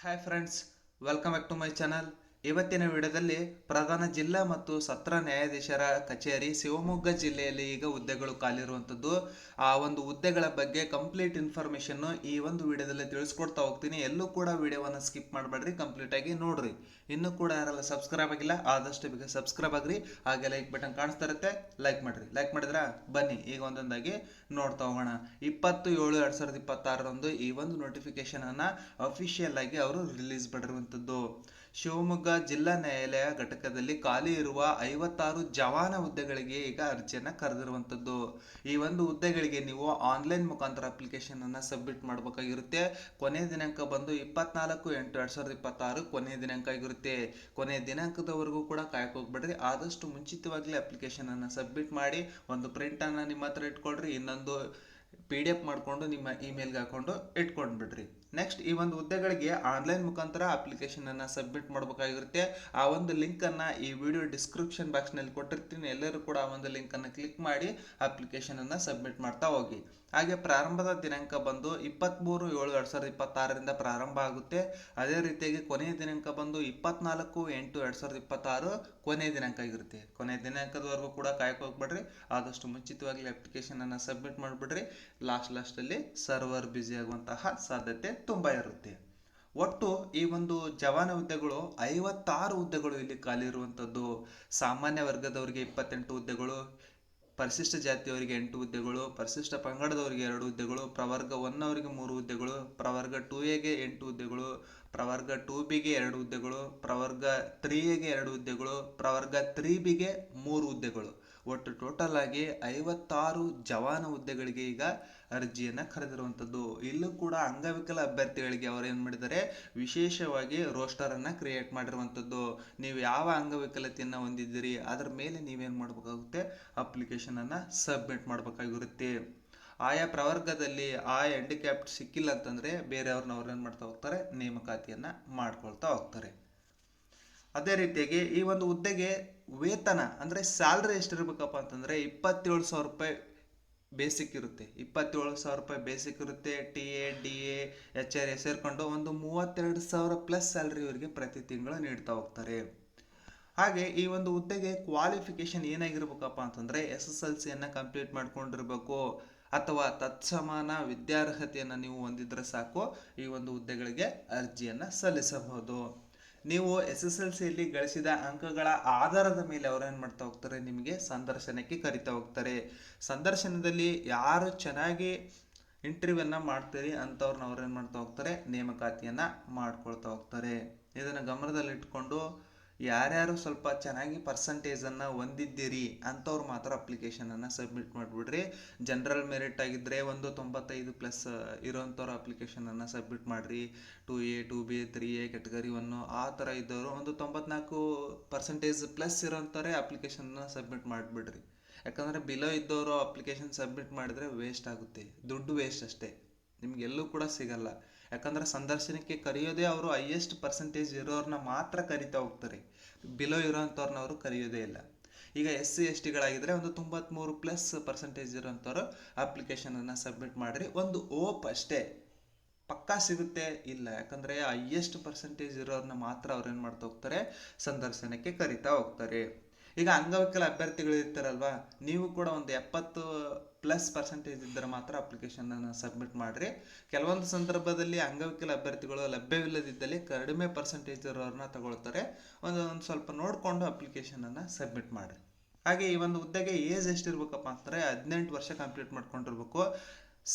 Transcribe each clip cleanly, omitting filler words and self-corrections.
Hi friends, welcome back to my channel. ಇವತ್ತಿನ ವಿಡಿಯೋದಲ್ಲಿ ಪ್ರಧಾನ ಜಿಲ್ಲಾ ಮತ್ತು ಸತ್ರ ನ್ಯಾಯಾಧೀಶರ ಕಚೇರಿ ಶಿವಮೊಗ್ಗ ಜಿಲ್ಲೆಯಲ್ಲಿ ಈಗ ಹುದ್ದೆಗಳು ಖಾಲಿರುವಂಥದ್ದು. ಆ ಒಂದು ಹುದ್ದೆಗಳ ಬಗ್ಗೆ ಕಂಪ್ಲೀಟ್ ಇನ್ಫಾರ್ಮೇಷನ್ ಈ ಒಂದು ವಿಡಿಯೋದಲ್ಲಿ ತಿಳಿಸ್ಕೊಡ್ತಾ ಹೋಗ್ತೀನಿ. ಎಲ್ಲೂ ಕೂಡ ವಿಡಿಯೋವನ್ನು ಸ್ಕಿಪ್ ಮಾಡಬೇಡ್ರಿ, ಕಂಪ್ಲೀಟ್ ಆಗಿ ನೋಡ್ರಿ. ಇನ್ನೂ ಕೂಡ ಯಾರೆಲ್ಲ ಸಬ್ಸ್ಕ್ರೈಬ್ ಆಗಿಲ್ಲ ಆದಷ್ಟು ಬೇಗ ಸಬ್ಸ್ಕ್ರೈಬ್ ಆಗ್ರಿ. ಹಾಗೆ ಲೈಕ್ ಬಟನ್ ಕಾಣಿಸ್ತಾ ಇರುತ್ತೆ, ಲೈಕ್ ಮಾಡ್ರಿ. ಲೈಕ್ ಮಾಡಿದ್ರ ಬನ್ನಿ ಈಗ ಒಂದೊಂದಾಗಿ ನೋಡ್ತಾ ಹೋಗೋಣ. 20/7/2026 ಈ ಒಂದು ನೋಟಿಫಿಕೇಶನ್ ಅನ್ನ ಅಫಿಷಿಯಲ್ ಆಗಿ ಅವರು ರಿಲೀಸ್ ಮಾಡಿರುವಂಥದ್ದು. ಶಿವಮೊಗ್ಗ ಜಿಲ್ಲಾ ನ್ಯಾಯಾಲಯ ಘಟಕದಲ್ಲಿ ಖಾಲಿ ಇರುವ 56 ಜವಾನ ಹುದ್ದೆಗಳಿಗೆ ಈಗ ಅರ್ಜಿಯನ್ನ ಕರೆದಿರುವಂಥದ್ದು. ಈ ಒಂದು ಹುದ್ದೆಗಳಿಗೆ ನೀವು ಆನ್ಲೈನ್ ಮುಖಾಂತರ ಅಪ್ಲಿಕೇಶನ್ ಅನ್ನ ಸಬ್ಮಿಟ್ ಮಾಡಬೇಕಾಗಿರುತ್ತೆ. ಕೊನೆಯ ದಿನಾಂಕ ಬಂದು 24/8/2026 ಕೊನೆಯ ದಿನಾಂಕ ಆಗಿರುತ್ತೆ. ಕೊನೆಯ ದಿನಾಂಕದವರೆಗೂ ಕೂಡ ಕಾಯಕ್ ಹೋಗ್ಬೇಡ್ರಿ. ಆದಷ್ಟು ಮುಂಚಿತವಾಗ್ಲೇ ಅಪ್ಲಿಕೇಶನ್ ಅನ್ನ ಸಬ್ಮಿಟ್ ಮಾಡಿ ಒಂದು ಪ್ರಿಂಟ್ ಅನ್ನ ನಿಮ್ಮ ಹತ್ರ ಇಟ್ಕೊಳ್ರಿ. ಇನ್ನೊಂದು PDF ಮಾಡಿಕೊಂಡು ನಿಮ್ಮ ಇಮೇಲ್ಗೆ ಹಾಕೊಂಡು ಇಟ್ಕೊಂಡ್ಬಿಡ್ರಿ. ನೆಕ್ಸ್ಟ್, ಈ ಒಂದು ಹುದ್ದೆಗಳಿಗೆ ಆನ್ಲೈನ್ ಮುಖಾಂತರ ಅಪ್ಲಿಕೇಶನ್ ಅನ್ನ ಸಬ್ಮಿಟ್ ಮಾಡಬೇಕಾಗಿರುತ್ತೆ. ಆ ಒಂದು ಲಿಂಕ್ ಅನ್ನ ಈ ವಿಡಿಯೋ ಡಿಸ್ಕ್ರಿಪ್ಷನ್ ಬಾಕ್ಸ್ ನಲ್ಲಿ ಕೊಟ್ಟಿರ್ತೀನಿ. ಎಲ್ಲರೂ ಕೂಡ ಆ ಒಂದು ಲಿಂಕ್ ಅನ್ನ ಕ್ಲಿಕ್ ಮಾಡಿ ಅಪ್ಲಿಕೇಶನ್ ಅನ್ನ ಸಬ್ಮಿಟ್ ಮಾಡ್ತಾ ಹೋಗಿ. ಹಾಗೆ ಪ್ರಾರಂಭದ ದಿನಾಂಕ ಬಂದು 23/7/2026 ಪ್ರಾರಂಭ ಆಗುತ್ತೆ. ಅದೇ ರೀತಿಯಾಗಿ ಕೊನೆಯ ದಿನಾಂಕ ಬಂದು 24/8/2026 ಕೊನೆಯ ದಿನಾಂಕ ಆಗಿರುತ್ತೆ. ಕೊನೆಯ ದಿನಾಂಕದವರೆಗೂ ಕೂಡ ಕಾಯಕ್ ಹೋಗ್ಬೇಡ್ರಿ. ಆದಷ್ಟು ಮುಂಚಿತವಾಗಿ ಅಪ್ಲಿಕೇಶನ್ ಅನ್ನ ಸಬ್ಮಿಟ್ ಮಾಡಿಬಿಡ್ರಿ. ಲಾಸ್ಟ್ ಅಲ್ಲಿ ಸರ್ವರ್ ಬ್ಯುಸಿ ಆಗುವಂತಹ ಸಾಧ್ಯತೆ ತುಂಬಾ ಇರುತ್ತೆ. ಒಟ್ಟು ಈ ಒಂದು ಜವಾನ ಹುದ್ದೆಗಳು 56 ಹುದ್ದೆಗಳು ಇಲ್ಲಿ ಖಾಲಿ ಇರುವಂತದ್ದು. ಸಾಮಾನ್ಯ ವರ್ಗದವರಿಗೆ 28 ಹುದ್ದೆಗಳು, ಪರಿಶಿಷ್ಟ ಜಾತಿಯವರಿಗೆ 8 ಹುದ್ದೆಗಳು, ಪರಿಶಿಷ್ಟ ಪಂಗಡದವರಿಗೆ 2 ಹುದ್ದೆಗಳು, ಪ್ರವರ್ಗ 1 ಅವರಿಗೆ 3 ಹುದ್ದೆಗಳು, ಪ್ರವರ್ಗ 2A ಗೆ 8 ಹುದ್ದೆಗಳು, ಪ್ರವರ್ಗ 2B ಗೆ 2 ಹುದ್ದೆಗಳು, ಪ್ರವರ್ಗ 3A ಗೆ 2 ಹುದ್ದೆಗಳು, ಪ್ರವರ್ಗ 3B ಗೆ 3 ಹುದ್ದೆಗಳು. ಒಟ್ಟು ಟೋಟಲ್ ಆಗಿ 56 ಜವಾನ ಹುದ್ದೆಗಳಿಗೆ ಈಗ ಅರ್ಜಿಯನ್ನ ಕರೆದಿರುವಂತದ್ದು. ಇಲ್ಲೂ ಕೂಡ ಅಂಗವಿಕಲ ಅಭ್ಯರ್ಥಿಗಳಿಗೆ ಅವರು ಏನ್ ಮಾಡಿದ್ದಾರೆ, ವಿಶೇಷವಾಗಿ ರೋಸ್ಟರ್ ಅನ್ನ ಕ್ರಿಯೇಟ್ ಮಾಡಿರುವಂತದ್ದು. ನೀವು ಯಾವ ಅಂಗವಿಕಲತೆಯನ್ನ ಹೊಂದಿದ್ದೀರಿ ಅದ್ರ ಮೇಲೆ ನೀವೇನ್ ಮಾಡ್ಬೇಕಾಗುತ್ತೆ, ಅಪ್ಲಿಕೇಶನ್ ಅನ್ನ ಸಬ್ಮಿಟ್ ಮಾಡ್ಬೇಕಾಗಿರುತ್ತೆ. ಆಯಾ ಪ್ರವರ್ಗದಲ್ಲಿ ಆ ಹ್ಯಾಂಡಿಕ್ಯಾಪ್ಟ್ ಸಿಕ್ಕಿಲ್ಲ ಅಂತಂದ್ರೆ ಬೇರೆಯವ್ರನ್ನ ಅವ್ರು ಏನ್ ಮಾಡ್ತಾ ಹೋಗ್ತಾರೆ, ನೇಮಕಾತಿಯನ್ನ ಮಾಡ್ಕೊಳ್ತಾ ಹೋಗ್ತಾರೆ. ಅದೇ ರೀತಿಯಾಗಿ ಈ ಒಂದು ಹುದ್ದೆಗೆ ವೇತನ ಅಂದ್ರೆ ಸ್ಯಾಲ್ರಿ ಎಷ್ಟಿರ್ಬೇಕಪ್ಪ ಅಂತಂದ್ರೆ 27,000 ರೂಪಾಯಿ ಬೇಸಿಕ್ ಇರುತ್ತೆ. 27,000 ರೂಪಾಯಿ ಬೇಸಿಕ್ ಇರುತ್ತೆ. TA DA HRA ಸೇರ್ಕೊಂಡು ಒಂದು 32,000 ಪ್ಲಸ್ ಸ್ಯಾಲ್ರಿ ಇವರಿಗೆ ಪ್ರತಿ ತಿಂಗಳು ನೀಡ್ತಾ ಹೋಗ್ತಾರೆ. ಹಾಗೆ ಈ ಒಂದು ಹುದ್ದೆಗೆ ಕ್ವಾಲಿಫಿಕೇಶನ್ ಏನಾಗಿರ್ಬೇಕಪ್ಪ ಅಂತಂದ್ರೆ SSLC ಅನ್ನ ಕಂಪ್ಲೀಟ್ ಮಾಡ್ಕೊಂಡಿರ್ಬೇಕು ಅಥವಾ ತತ್ಸಮಾನ ವಿದ್ಯಾರ್ಹತೆಯನ್ನ ನೀವು ಹೊಂದಿದ್ರೆ ಸಾಕು ಈ ಒಂದು ಹುದ್ದೆಗಳಿಗೆ ಅರ್ಜಿಯನ್ನ ಸಲ್ಲಿಸಬಹುದು. ನೀವು SSLCಯಲ್ಲಿ ಗಳಿಸಿದ ಅಂಕಗಳ ಆಧಾರದ ಮೇಲೆ ಅವ್ರು ಏನ್ ಮಾಡ್ತಾ ಹೋಗ್ತಾರೆ, ನಿಮಗೆ ಸಂದರ್ಶನಕ್ಕೆ ಕರಿತಾ ಹೋಗ್ತಾರೆ. ಸಂದರ್ಶನದಲ್ಲಿ ಯಾರು ಚೆನ್ನಾಗಿ ಇಂಟರ್ವ್ಯೂನ ಮಾಡ್ತೀರಿ ಅಂತವ್ರನ್ನ ಅವ್ರು ಏನ್ ಮಾಡ್ತಾ ಹೋಗ್ತಾರೆ, ನೇಮಕಾತಿಯನ್ನ ಮಾಡ್ಕೊಳ್ತಾ ಹೋಗ್ತಾರೆ. ಇದನ್ನ ಗಮನದಲ್ಲಿ ಇಟ್ಕೊಂಡು ಯಾರ್ಯಾರು ಸ್ವಲ್ಪ ಚೆನ್ನಾಗಿ ಪರ್ಸಂಟೇಜ್ ಅನ್ನ ಹೊಂದಿದ್ದೀರಿ ಅಂತವ್ರು ಮಾತ್ರ ಅಪ್ಲಿಕೇಶನ್ ಅನ್ನ ಸಬ್ಮಿಟ್ ಮಾಡ್ಬಿಡ್ರಿ. ಜನರಲ್ ಮೆರಿಟ್ ಆಗಿದ್ರೆ ಒಂದು 95+ ಇರೋಂಥವ್ರು ಅಪ್ಲಿಕೇಶನ್ ಅನ್ನ ಸಬ್ಮಿಟ್ ಮಾಡ್ರಿ. 2A 2B 3A ಕೆಟಗರಿ 1 ಆ ಥರ ಇದ್ದವರು ಒಂದು 94% ಪ್ಲಸ್ ಇರೋಂಥವ್ರೆ ಅಪ್ಲಿಕೇಶನ್ ಸಬ್ಮಿಟ್ ಮಾಡಿಬಿಡ್ರಿ. ಯಾಕಂದ್ರೆ ಬಿಲೋ ಇದ್ದವರು ಅಪ್ಲಿಕೇಶನ್ ಸಬ್ಮಿಟ್ ಮಾಡಿದ್ರೆ ವೇಸ್ಟ್ ಆಗುತ್ತೆ, ದುಡ್ಡು ವೇಸ್ಟ್ ಅಷ್ಟೇ, ನಿಮ್ಗೆ ಎಲ್ಲೂ ಕೂಡ ಸಿಗಲ್ಲ. ಯಾಕಂದ್ರೆ ಸಂದರ್ಶನಕ್ಕೆ ಕರೆಯೋದೇ ಅವರು ಹೈಯೆಸ್ಟ್ ಪರ್ಸೆಂಟೇಜ್ ಇರೋರ್ನ ಮಾತ್ರ ಕರಿತಾ ಹೋಗ್ತಾರೆ, ಬಿಲೋ ಇರೋಂಥವ್ರನ್ನ ಅವರು ಕರೆಯೋದೇ ಇಲ್ಲ. ಈಗ SC STಗಳಾಗಿದ್ರೆ ಒಂದು 93+% ಇರೋಂಥವ್ರು ಅಪ್ಲಿಕೇಶನ್ ಅನ್ನ ಸಬ್ಮಿಟ್ ಮಾಡ್ರಿ. ಒಂದು ಓಪ್ ಅಷ್ಟೇ, ಪಕ್ಕಾ ಸಿಗುತ್ತೆ ಇಲ್ಲ. ಯಾಕಂದ್ರೆ ಹೈಯೆಸ್ಟ್ ಪರ್ಸೆಂಟೇಜ್ ಇರೋರ್ನ ಮಾತ್ರ ಅವ್ರು ಏನ್ ಮಾಡ್ತಾ ಹೋಗ್ತಾರೆ, ಸಂದರ್ಶನಕ್ಕೆ ಕರಿತಾ ಹೋಗ್ತಾರೆ. ಈಗ ಅಂಗವಿಕಲ ಅಭ್ಯರ್ಥಿಗಳು ಇರ್ತಾರಲ್ವಾ, ನೀವು ಕೂಡ ಒಂದು 70+% ಇದ್ದರೆ ಮಾತ್ರ ಅಪ್ಲಿಕೇಶನ್ ಅನ್ನು ಸಬ್ಮಿಟ್ ಮಾಡ್ರಿ. ಕೆಲವೊಂದು ಸಂದರ್ಭದಲ್ಲಿ ಅಂಗವಿಕಲ ಅಭ್ಯರ್ಥಿಗಳು ಲಭ್ಯವಿಲ್ಲದಿದ್ದಲ್ಲಿ ಕಡಿಮೆ ಪರ್ಸೆಂಟೇಜ್ ಇರೋರನ್ನ ತಗೊಳ್ತಾರೆ. ಒಂದು ಸ್ವಲ್ಪ ನೋಡಿಕೊಂಡು ಅಪ್ಲಿಕೇಶನ್ ಅನ್ನ ಸಬ್ಮಿಟ್ ಮಾಡ್ರಿ. ಹಾಗೆ ಈ ಒಂದು ಹುದ್ದೆಗೆ ಏಜ್ ಎಷ್ಟಿರ್ಬೇಕಪ್ಪ ಅಂತಂದ್ರೆ 18 ವರ್ಷ ಕಂಪ್ಲೀಟ್ ಮಾಡ್ಕೊಂಡಿರ್ಬೇಕು.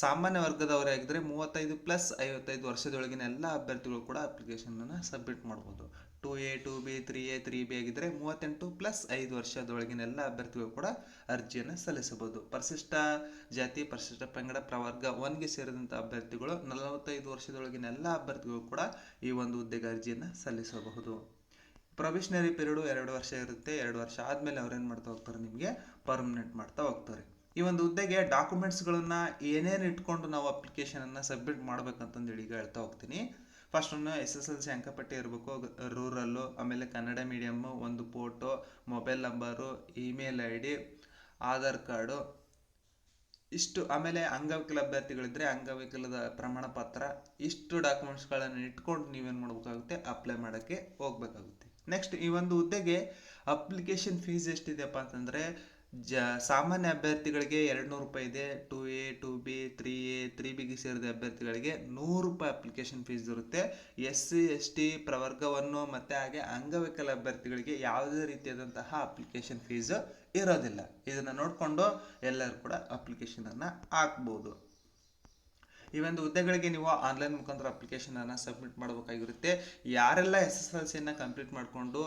ಸಾಮಾನ್ಯ ವರ್ಗದವರೇ ಆಗಿದ್ರೆ 35+55 ವರ್ಷದೊಳಗಿನ ಎಲ್ಲ ಅಭ್ಯರ್ಥಿಗಳು ಕೂಡ ಅಪ್ಲಿಕೇಶನ್ ಅನ್ನ ಸಬ್ಮಿಟ್ ಮಾಡ್ಬೋದು. 2A 2B 3A 3B ಆಗಿದ್ರೆ 38+5 ವರ್ಷದೊಳಗಿನ ಎಲ್ಲ ಅಭ್ಯರ್ಥಿಗಳು ಕೂಡ ಅರ್ಜಿಯನ್ನು ಸಲ್ಲಿಸಬಹುದು. ಪರಿಶಿಷ್ಟ ಜಾತಿ, ಪರಿಶಿಷ್ಟ ಪಂಗಡ, ಪ್ರವರ್ಗ 1ಗೆ ಸೇರಿದಂಥ ಅಭ್ಯರ್ಥಿಗಳು 45 ವರ್ಷದೊಳಗಿನ ಎಲ್ಲ ಅಭ್ಯರ್ಥಿಗಳು ಕೂಡ ಈ ಒಂದು ಹುದ್ದೆಗೆ ಅರ್ಜಿಯನ್ನು ಸಲ್ಲಿಸಬಹುದು. ಪ್ರೊಬೇಷನರಿ ಪೀರಿಯಡ್ 2 ವರ್ಷ ಇರುತ್ತೆ. 2 ವರ್ಷ ಆದ್ಮೇಲೆ ಅವ್ರು ಏನ್ ಮಾಡ್ತಾ ಹೋಗ್ತಾರೆ, ನಿಮಗೆ ಪರ್ಮನೆಂಟ್ ಮಾಡ್ತಾ ಹೋಗ್ತಾರೆ. ಈ ಒಂದು ಹುದ್ದೆಗೆ ಡಾಕ್ಯುಮೆಂಟ್ಸ್ಗಳನ್ನ ಏನೇನು ಇಟ್ಕೊಂಡು ನಾವು ಅಪ್ಲಿಕೇಶನ್ ಅನ್ನ ಸಬ್ಮಿಟ್ ಮಾಡ್ಬೇಕಂತಂದೇಳಿ ಈಗ ಹೇಳ್ತಾ ಹೋಗ್ತೀನಿ. ಫಸ್ಟ್ ಒಂದು SSLC ಅಂಕಪಟ್ಟಿ ಇರಬೇಕು, ರೂರಲ್ಲು, ಆಮೇಲೆ ಕನ್ನಡ ಮೀಡಿಯಮ್ಮು, ಒಂದು photo, mobile number, email ID, Aadhaar card, ಇಷ್ಟು. ಆಮೇಲೆ ಅಂಗವಿಕಲ ಅಭ್ಯರ್ಥಿಗಳಿದ್ರೆ ಅಂಗವಿಕಲದ ಪ್ರಮಾಣ ಪತ್ರ, ಇಷ್ಟು ಡಾಕ್ಯುಮೆಂಟ್ಸ್ಗಳನ್ನು ಇಟ್ಕೊಂಡು ನೀವೇನು ಮಾಡಬೇಕಾಗುತ್ತೆ, ಅಪ್ಲೈ ಮಾಡೋಕ್ಕೆ ಹೋಗ್ಬೇಕಾಗುತ್ತೆ. ನೆಕ್ಸ್ಟ್, ಈ ಒಂದು ಹುದ್ದೆಗೆ ಅಪ್ಲಿಕೇಶನ್ ಫೀಸ್ ಎಷ್ಟಿದೆಯಪ್ಪ ಅಂತಂದರೆ, ಸಾಮಾನ್ಯ ಅಭ್ಯರ್ಥಿಗಳಿಗೆ 200 ರೂಪಾಯಿ ಇದೆ. 2A 2B 3A 3Bಗೆ ಸೇರಿದ ಅಭ್ಯರ್ಥಿಗಳಿಗೆ 100 ರೂಪಾಯಿ ಅಪ್ಲಿಕೇಶನ್ ಫೀಸ್ ಇರುತ್ತೆ. SC ST ಪ್ರವರ್ಗವನ್ನು ಮತ್ತು ಹಾಗೆ ಅಂಗವಿಕಲ ಅಭ್ಯರ್ಥಿಗಳಿಗೆ ಯಾವುದೇ ರೀತಿಯಾದಂತಹ ಅಪ್ಲಿಕೇಶನ್ ಫೀಸ್ ಇರೋದಿಲ್ಲ. ಇದನ್ನು ನೋಡಿಕೊಂಡು ಎಲ್ಲರೂ ಕೂಡ ಅಪ್ಲಿಕೇಶನನ್ನು ಹಾಕ್ಬೋದು. ಈ ಒಂದು ಹುದ್ದೆಗಳಿಗೆ ನೀವು ಆನ್ಲೈನ್ ಮುಖಾಂತರ ಅಪ್ಲಿಕೇಶನನ್ನು ಸಬ್ಮಿಟ್ ಮಾಡಬೇಕಾಗಿರುತ್ತೆ. ಯಾರೆಲ್ಲ SSLCಯನ್ನು ಕಂಪ್ಲೀಟ್ ಮಾಡಿಕೊಂಡು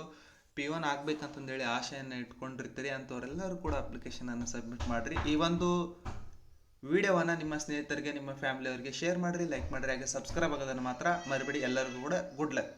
P1 ಆಗ್ಬೇಕಂತಂದೇಳಿ ಆಶೆಯನ್ನು ಇಟ್ಕೊಂಡಿರ್ತೀರಿ ಅಂಥವರೆಲ್ಲರೂ ಕೂಡ ಅಪ್ಲಿಕೇಶನನ್ನು ಸಬ್ಮಿಟ್ ಮಾಡಿರಿ. ಈ ಒಂದು ವಿಡಿಯೋವನ್ನು ನಿಮ್ಮ ಸ್ನೇಹಿತರಿಗೆ, ನಿಮ್ಮ ಫ್ಯಾಮಿಲಿಯವರಿಗೆ ಶೇರ್ ಮಾಡಿರಿ, ಲೈಕ್ ಮಾಡಿರಿ, ಹಾಗೆ ಸಬ್ಸ್ಕ್ರೈಬ್ ಆಗೋದನ್ನು ಮಾತ್ರ ಮರಿಬೇಡಿ. ಎಲ್ಲರಿಗೂ ಕೂಡ ಗುಡ್ ಲಕ್.